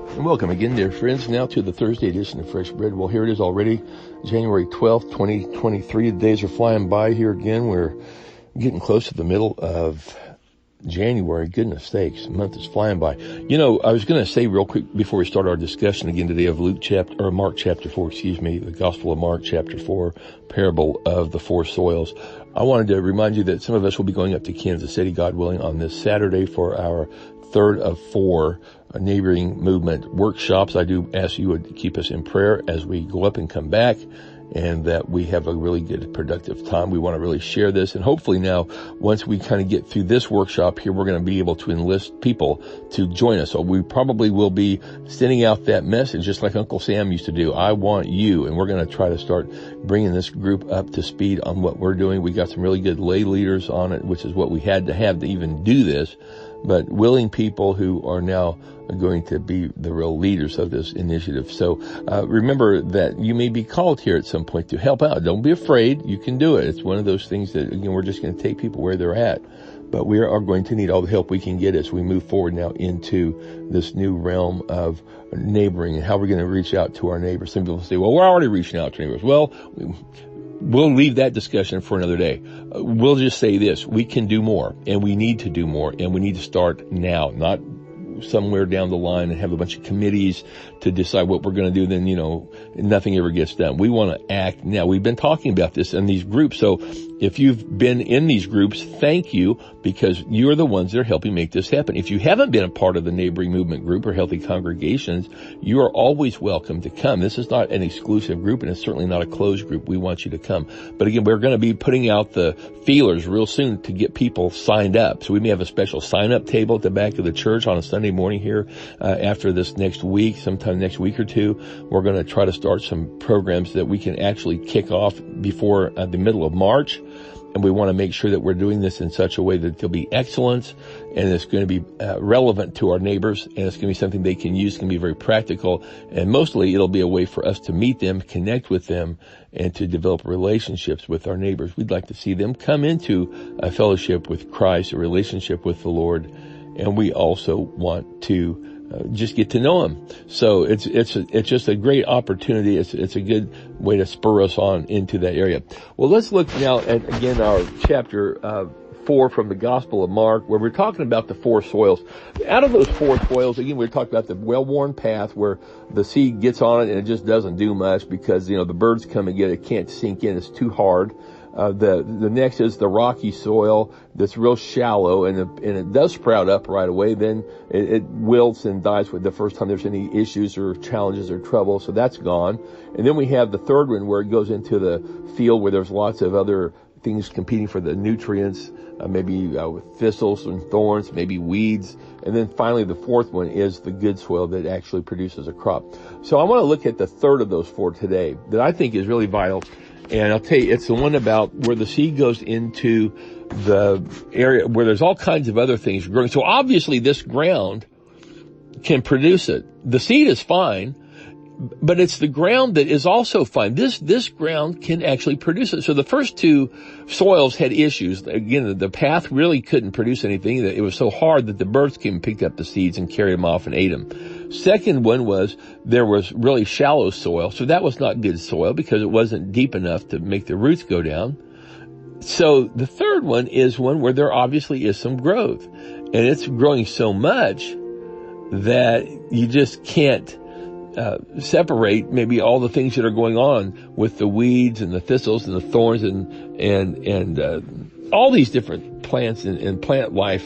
And welcome again, dear friends, now to the Thursday edition of Fresh Bread. Well, here it is already, January 12th, 2023. The days are flying by here again. We're getting close to the middle of January. Goodness sakes, the month is flying by. You know, I was going to say real quick before we start our discussion again today of Mark chapter 4, the Gospel of Mark chapter 4, parable of the four soils. I wanted to remind you that some of us will be going up to Kansas City, God willing, on this Saturday for our third of four neighboring movement workshops. I do ask you to keep us in prayer as we go up and come back, and that we have a really good, productive time. We want to really share this, and hopefully now, once we kind of get through this workshop here, we're going to be able to enlist people to join us. So we probably will be sending out that message just like Uncle Sam used to do. I want you, and we're going to try to start bringing this group up to speed on what we're doing. We got some really good lay leaders on it, which is what we had to have to even do this, but willing people who are now going to be the real leaders of this initiative. So remember that you may be called here at some point to help out. Don't be afraid. You can do it. It's one of those things that, again, we're just going to take people where they're at. But we are going to need all the help we can get as we move forward now into this new realm of neighboring and how we're going to reach out to our neighbors. Some people say, well, we're already reaching out to neighbors. Well, we'll leave that discussion for another day. We'll just say this. We can do more, and we need to do more, and we need to start now, not somewhere down the line and have a bunch of committees to decide what we're going to do. Then, nothing ever gets done. We want to act now. We've been talking about this in these groups. So if you've been in these groups, thank you, because you're the ones that are helping make this happen. If you haven't been a part of the neighboring movement group or healthy congregations, you are always welcome to come. This is not an exclusive group, and it's certainly not a closed group. We want you to come. But again, we're going to be putting out the feelers real soon to get people signed up. So we may have a special sign-up table at the back of the church on a Sunday morning here after this next week, sometime next week or two. We're going to try to start some programs that we can actually kick off before the middle of March. And we want to make sure that we're doing this in such a way that there'll be excellence, and it's going to be relevant to our neighbors, and it's going to be something they can use. It's going to be very practical, and mostly it'll be a way for us to meet them, connect with them, and to develop relationships with our neighbors. We'd like to see them come into a fellowship with Christ, a relationship with the Lord, and we also want to just get to know him. So it's just a great opportunity. It's a good way to spur us on into that area. Well, let's look now at, again, our chapter 4 from the Gospel of Mark, where we're talking about the four soils. Out of those four soils, again, we're talking about the well-worn path where the seed gets on it and it just doesn't do much because, the birds come and get it. It can't sink in. It's too hard. The next is the rocky soil that's real shallow, and it does sprout up right away. Then it wilts and dies with the first time there's any issues or challenges or trouble. So that's gone. And then we have the third one where it goes into the field where there's lots of other things competing for the nutrients, maybe with thistles and thorns, maybe weeds. And then finally the fourth one is the good soil that actually produces a crop. So I want to look at the third of those four today that I think is really vital. And I'll tell you, it's the one about where the seed goes into the area where there's all kinds of other things growing. So obviously this ground can produce it. The seed is fine, but it's the ground that is also fine. This ground can actually produce it. So the first two soils had issues. Again, the path really couldn't produce anything. It was so hard that the birds came and picked up the seeds and carried them off and ate them. Second one was there was really shallow soil. So that was not good soil because it wasn't deep enough to make the roots go down. So the third one is one where there obviously is some growth, and it's growing so much that you just can't separate maybe all the things that are going on with the weeds and the thistles and the thorns and all these different plants and plant life.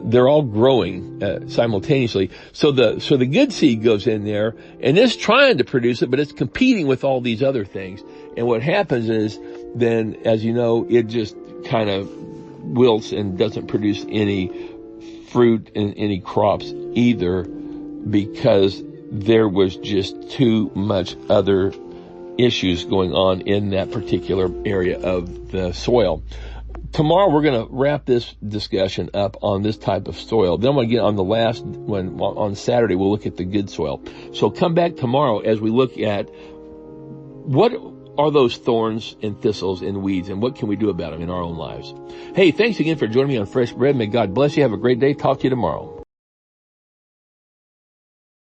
They're all growing simultaneously. So the good seed goes in there and it's trying to produce it, but it's competing with all these other things. And what happens is then, as you know, it just kind of wilts and doesn't produce any fruit and any crops either, because there was just too much other issues going on in that particular area of the soil. Tomorrow we're going to wrap this discussion up on this type of soil. Then we'll get on the last one on Saturday. We'll look at the good soil. So come back tomorrow as we look at what are those thorns and thistles and weeds, and what can we do about them in our own lives. Hey, thanks again for joining me on Fresh Bread. May God bless you. Have a great day. Talk to you tomorrow.